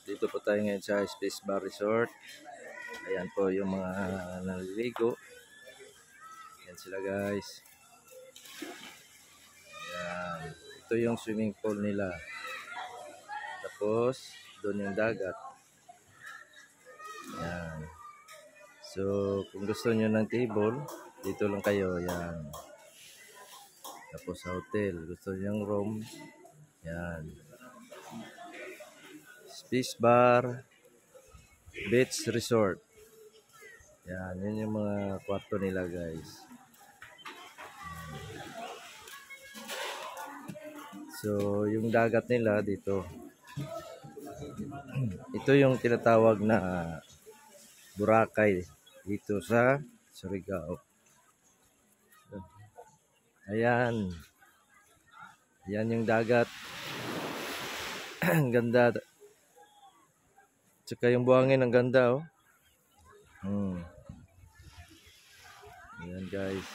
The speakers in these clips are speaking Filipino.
Dito po tayo ngayon sa Space Bar Resort. Ayan po yung mga naliligo. Ayan sila guys. Ayan. Ito yung swimming pool nila. Tapos doon yung dagat. Ayan. So kung gusto nyo ng table, dito lang kayo. Ayan. Tapos sa hotel, gusto nyo yung room. Ayan. Space Bar Beach Resort. Yan, yun yung mga kwarto nila guys. So, yung dagat nila dito. Ito yung tinatawag na Boracay dito sa Surigao. Ayan. Ayan yung dagat. Ang ganda. Tsaka yung buhangin ang ganda oh. Ayan guys.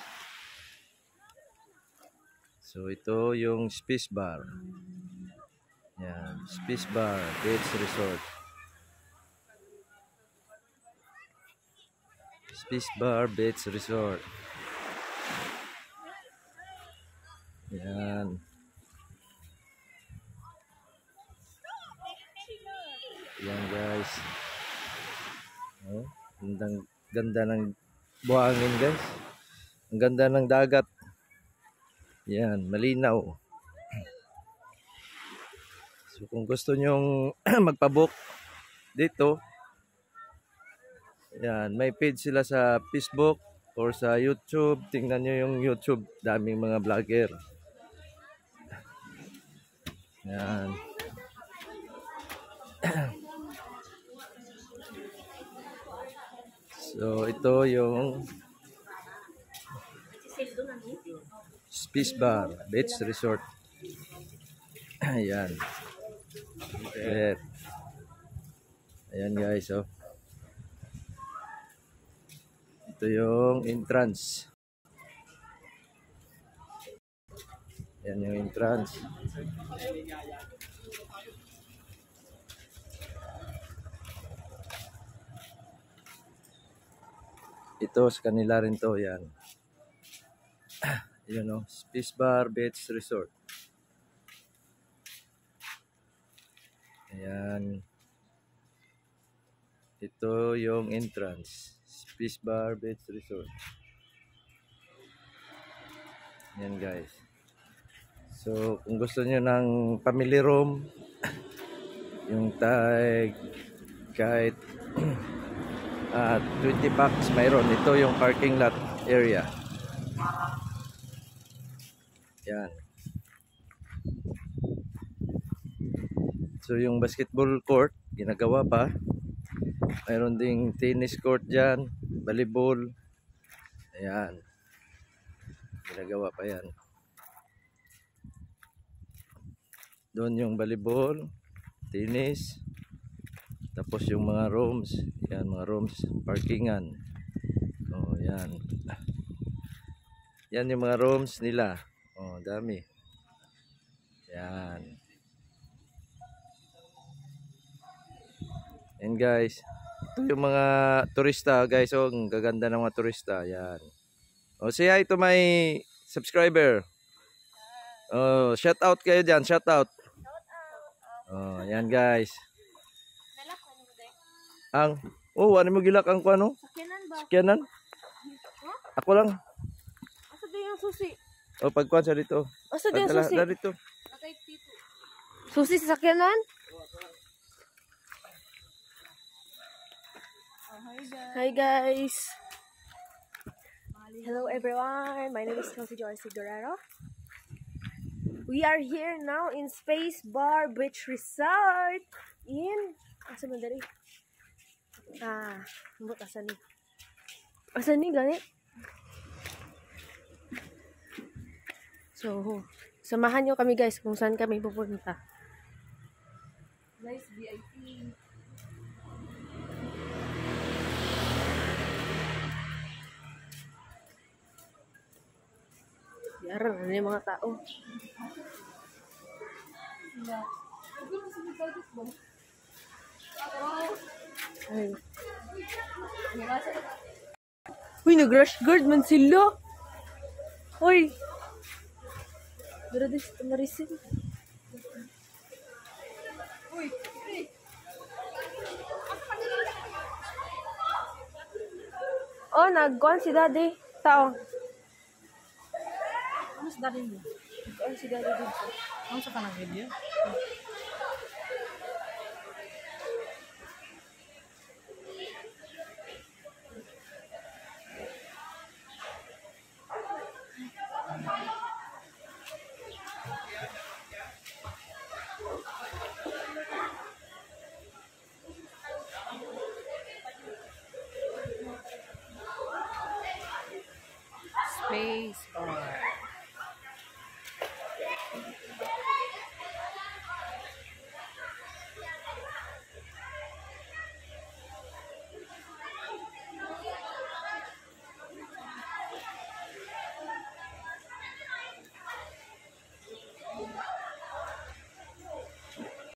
So ito yung Space Bar. Ayan, Space Bar Beach Resort. Space Bar Beach Resort. Ayan. Ayan guys. Oh, ganda ng buhangin guys. Ang ganda ng dagat. Yan, malinaw. So kung gusto nyong magpabook dito, yan, may page sila sa Facebook or sa YouTube. Tingnan nyo yung YouTube, daming mga vlogger. Yan. So ito yung Space Bar Beach Resort. Ayan. Okay. Ayan guys, oh. Ito yung entrance. Ayan yung entrance. Ito sa kanila rin to, yan. Yun o, Space Bar Beach Resort. Ayan. Ito yung entrance. Space Bar Beach Resort. Ayan guys. So, kung gusto nyo ng family room, yung kahit 20 bucks mayroon. Ito yung parking lot area. Yan. So yung basketball court, ginagawa pa. Mayroon ding tennis court dyan, volleyball. Ayan. Ginagawa pa yan. Doon yung volleyball, tennis. Tapos yung mga rooms. Yan, mga rooms, parkingan. Oh, yan. Yan yung mga rooms nila. Oh, dami. Yan. And guys, ito yung mga turista guys. Oh, ang gaganda ng mga turista. Yan. Oh, say hi to my subscriber. Oh, shout out kayo dyan. Shout out. Oh, yan guys. Ano mo gilak ang kuano? Sakyanan ba? Sakyanan? Ako lang. Asa din yung susi? Oh, pagkuhan sa dito. Asa din yung susi? Dito. Susi sa sakyanan? Hi guys. Hello everyone. My name is Chelsea Joyce Guerrero. We are here now in Space Bar Beach Resort in asa man diri? Mbot asa ni? Asa ni gani? So, samahan nyo kami guys kung saan kami pupunta. Nice VIP. Yaran, ano yung mga tao? Ay. Uy, nag-rush guard man sila. Uy. Dara din sa marisin. Oh, nag-gone si daddy. Tao. Ano sa daddy mo? Nag-gone si daddy dito. Ano sa kanang video?